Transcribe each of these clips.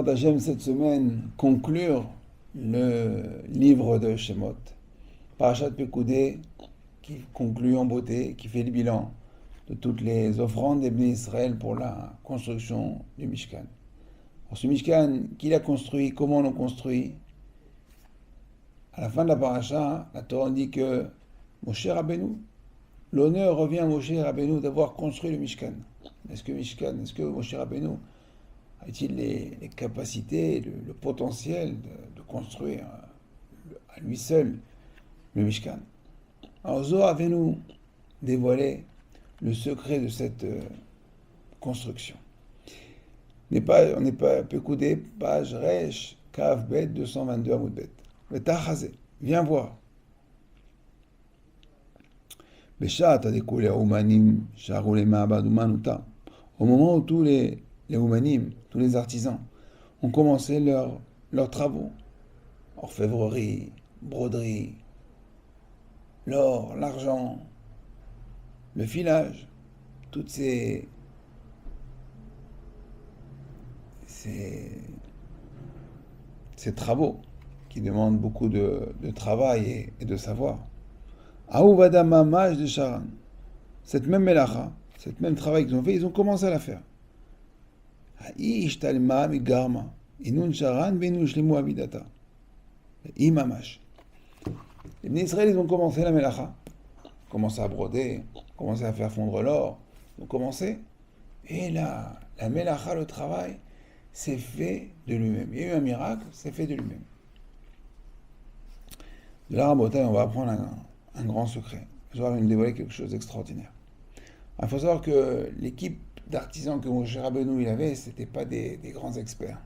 Bezrat Hashem, cette semaine, conclure le livre de Shemot. Parashat Pekoudé, qui conclut en beauté, qui fait le bilan de toutes les offrandes des bénis Israël pour la construction du Mishkan. Alors, ce Mishkan, qui l'a construit, comment on l'a construit? À la fin de la paracha, la Torah dit que Moshe Rabbeinu, l'honneur revient à Moshe Rabbeinu d'avoir construit le Mishkan. Est-ce que Moshe Rabbeinu a-t-il les capacités, le potentiel de construire à lui seul le Mishkan? Alors Zohar avait nous dévoilé le secret de cette construction. On n'est pas Pekoudé, page Resh, Kav Bet, 222 Amoud Bet. Le Tachazé, viens voir. Beshat adekule Oumanim, Sharoule Ma'abad Umanuta. Au moment où tous les Oumanim, tous les artisans, ont commencé leurs travaux, orfèvrerie, broderie, l'or, l'argent, le filage, toutes ces travaux qui demandent beaucoup de travail et de savoir. Aouvada Mamash de Sharan, cette même melacha, cette même travail qu'ils ont fait, ils ont commencé à la faire. Ishtalma migarma, inun Sharan benu shlemu avidata. Imamash. Les bénis Israël, ils ont commencé la melacha, commencé à broder, commencé à faire fondre l'or, ils ont commencé. Et là, la melacha, le travail, s'est fait de lui-même. Il y a eu un miracle, c'est fait de lui-même. De là, Rabotai, on va apprendre un grand secret. Je vais nous dévoiler quelque chose d'extraordinaire. Il faut savoir que l'équipe d'artisans que Moshe Rabbeinu il avait, ce n'étaient pas des grands experts.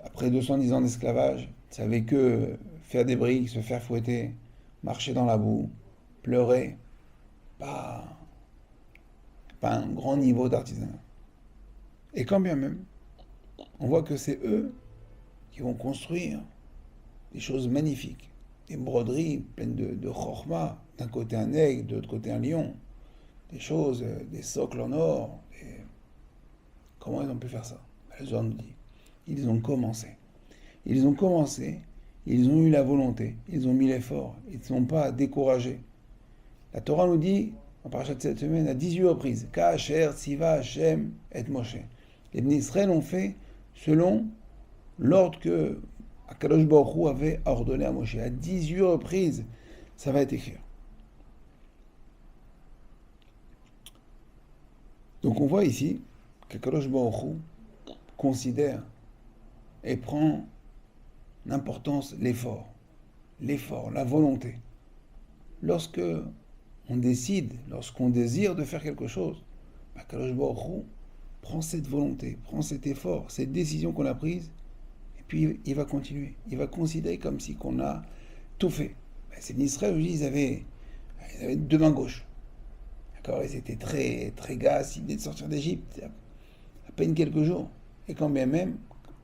Après 210 ans d'esclavage, ils savaient que faire des briques, se faire fouetter, marcher dans la boue, pleurer, pas un grand niveau d'artisanat. Et quand bien même, on voit que c'est eux qui vont construire des choses magnifiques. Des broderies pleines de chorma, d'un côté un aigle, de l'autre côté un lion, des choses, des socles en or. Comment ils ont pu faire ça? Le Zohar nous dit, ils ont commencé. Ils ont eu la volonté, ils ont mis l'effort, ils ne sont pas découragés. La Torah nous dit, en parachat de cette semaine, à 18 reprises, Ka'asher, Tziva, Hashem, et Moshe. Les bénis Israël ont fait selon l'ordre que Akadosh Baruch Hu avait ordonné à Moshe. À 18 reprises, ça va être écrit. Donc on voit ici qu'Akadosh Baruch Hu considère et prend l'importance, l'effort, la volonté. Lorsque on décide, lorsqu'on désire de faire quelque chose, Akadosh Baruch Hu prend cette volonté, prend cet effort, cette décision qu'on a prise, et puis il va continuer. Il va considérer comme si qu'on a tout fait. Ces bénis Israël, ils avaient deux mains gauches. D'accord, ils étaient très, très gas, ils venaient de sortir d'Égypte, à peine quelques jours. Et quand bien même,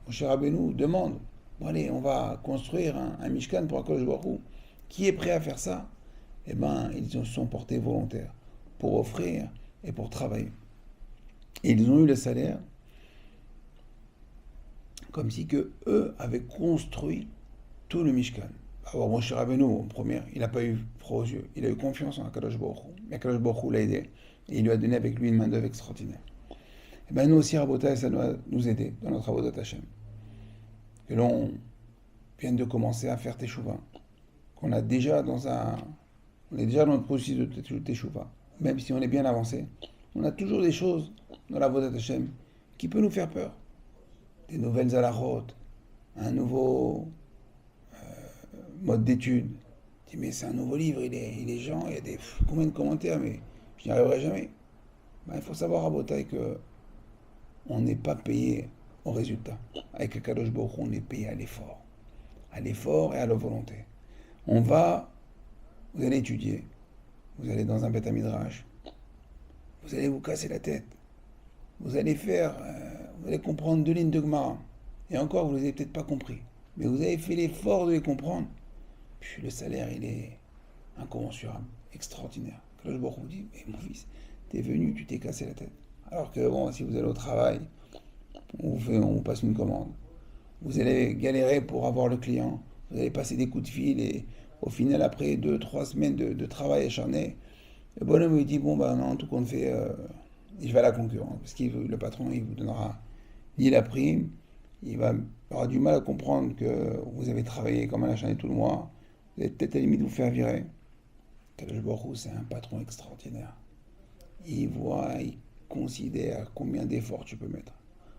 Moshe Rabbeinu demande, bon allez, on va construire un Mishkan pour Akadosh Baruch Hu. Qui est prêt à faire ça? Eh bien, ils se sont portés volontaires pour offrir et pour travailler. Et ils ont eu le salaire comme si que eux avaient construit tout le Mishkan. Alors Moshe Rabbeinu, en première, il n'a pas eu froid aux yeux, il a eu confiance en Akadosh Baruch Hu. Mais Akadosh Baruch Hu l'a aidé et il lui a donné avec lui une main d'œuvre extraordinaire. Et bien nous aussi, Rabotai, ça doit nous aider dans notre Avodat Hashem. Que l'on vienne de commencer à faire Teshuvah, qu'on a déjà on est déjà dans notre processus de Teshuvah, même si on est bien avancé, on a toujours des choses dans la Avodat Hashem qui peut nous faire peur. Des nouvelles halachot, un nouveau mode d'étude. Tu dis, mais c'est un nouveau livre, il est genre, il y a combien de commentaires, mais je n'y arriverai jamais. Ben, il faut savoir à Botaï que on n'est pas payé au résultat. Avec Akadosh Baruch Hu, on est payé à l'effort et à la volonté. Vous allez étudier, vous allez dans un Beth Midrash, vous allez vous casser la tête, vous allez comprendre 2 lignes de Gemara, et encore, vous ne les avez peut-être pas compris, mais vous avez fait l'effort de les comprendre, puis le salaire, il est incommensurable, extraordinaire. Akadosh Baruch Hu dit, mais mon fils, t'es venu, tu t'es cassé la tête. Alors que bon, si vous allez au travail, on vous passe une commande. Vous allez galérer pour avoir le client, vous allez passer des coups de fil et au final, après 2, 3 semaines de travail acharné, le bonhomme il dit bon bah non, tout compte fait, je vais à la concurrence. Parce que le patron il vous donnera ni la prime, il aura du mal à comprendre que vous avez travaillé comme un acharné tout le mois, vous allez peut-être à la limite vous faire virer. Kadosh Baruch Hu, c'est un patron extraordinaire. Il voit, il considère combien d'efforts tu peux mettre.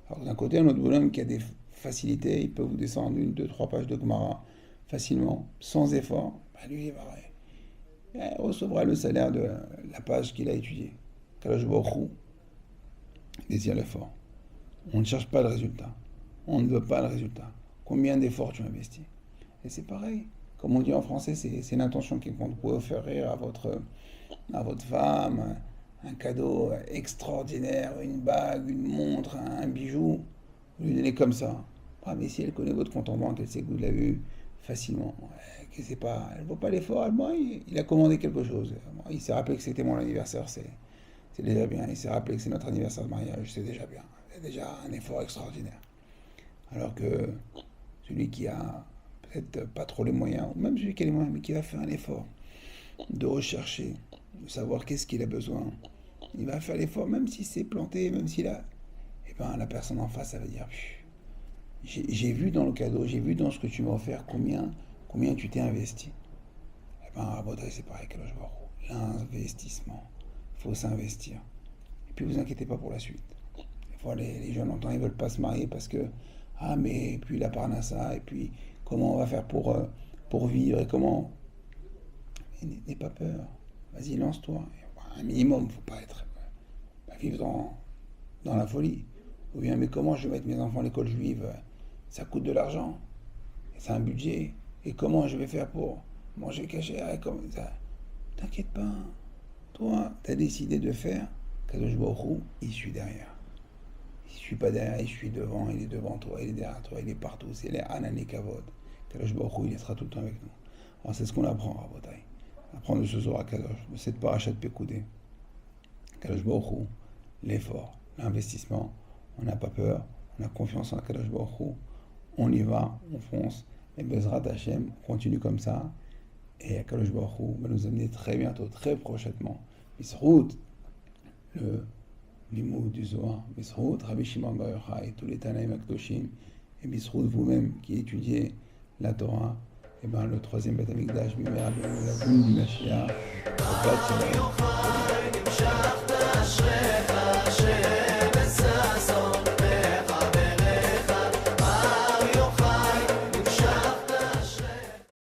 Alors d'un côté, un autre bonhomme qui a des facilités, il peut vous descendre 1, 2, 3 pages de Gemara facilement, sans effort. Bah lui, il recevra le salaire de la page qu'il a étudiée. Kadosh Baruch Hu désire l'effort. On ne cherche pas le résultat. On ne veut pas le résultat. Combien d'efforts tu investis? Et c'est pareil. Comme on dit en français, c'est l'intention qui compte. Vous pouvez offrir à votre femme un cadeau extraordinaire, une bague, une montre, un bijou. Vous lui donnez comme ça. Ah, mais si elle connaît votre compte en banque, elle sait que vous l'avez eu facilement. Que c'est pas, elle ne vaut pas l'effort. Moi, il a commandé quelque chose. Il s'est rappelé que c'était mon anniversaire. C'est déjà bien. Il s'est rappelé que c'est notre anniversaire de mariage. C'est déjà bien. C'est déjà un effort extraordinaire. Alors que celui qui a peut-être pas trop les moyens, ou même celui qui a les moyens, mais qui va faire un effort de rechercher, de savoir qu'est-ce qu'il a besoin, il va faire l'effort, même si c'est planté, même s'il a... Eh ben, la personne en face, elle va dire, j'ai vu dans le cadeau, j'ai vu dans ce que tu m'as offert, combien tu t'es investi. Eh ben, à votre c'est pareil que l'investissement. Il faut s'investir. Et puis, vous inquiétez pas pour la suite. Des fois, les jeunes, longtemps, ils veulent pas se marier parce que, ah, mais puis la parnassa, et puis comment on va faire pour vivre, et comment... N'aie pas peur. Vas-y, lance-toi. Un minimum, faut pas vivre dans la folie. Ou bien, mais comment je vais mettre mes enfants à l'école juive? Ça coûte de l'argent. C'est un budget. Et comment je vais faire pour manger caché? Comme ça. T'inquiète pas. Toi, tu as décidé de faire. Kadosh Baruch Hu, il suit derrière. Il ne suit pas derrière, il suit devant, il est devant toi, il est derrière toi, il est partout. C'est les Anané Kavod. Kadosh Baruch Hu, il sera tout le temps avec nous. Alors, c'est ce qu'on apprend, Rabotai. Apprendre de ce Zohar Kadosh, de cette parachat de Pekoudé. Kadosh Baruch Hu, l'effort, l'investissement. On n'a pas peur, on a confiance en Kadosh Baruch Hu. On y va, on fonce. Et Bezrat Hashem, on continue comme ça. Et Kadosh Baruch Hu va nous amener très bientôt, très prochainement. Bisrout, le limoud du Zohar. Bisrout, Rabbi Shimon Bar Yochai, tous les Tanaïm Akdoshim. Et Bisrout, vous-même qui étudiez la Torah. Et bien le troisième Beth Amikdash, Bimera, la boule du Mashiach, au 4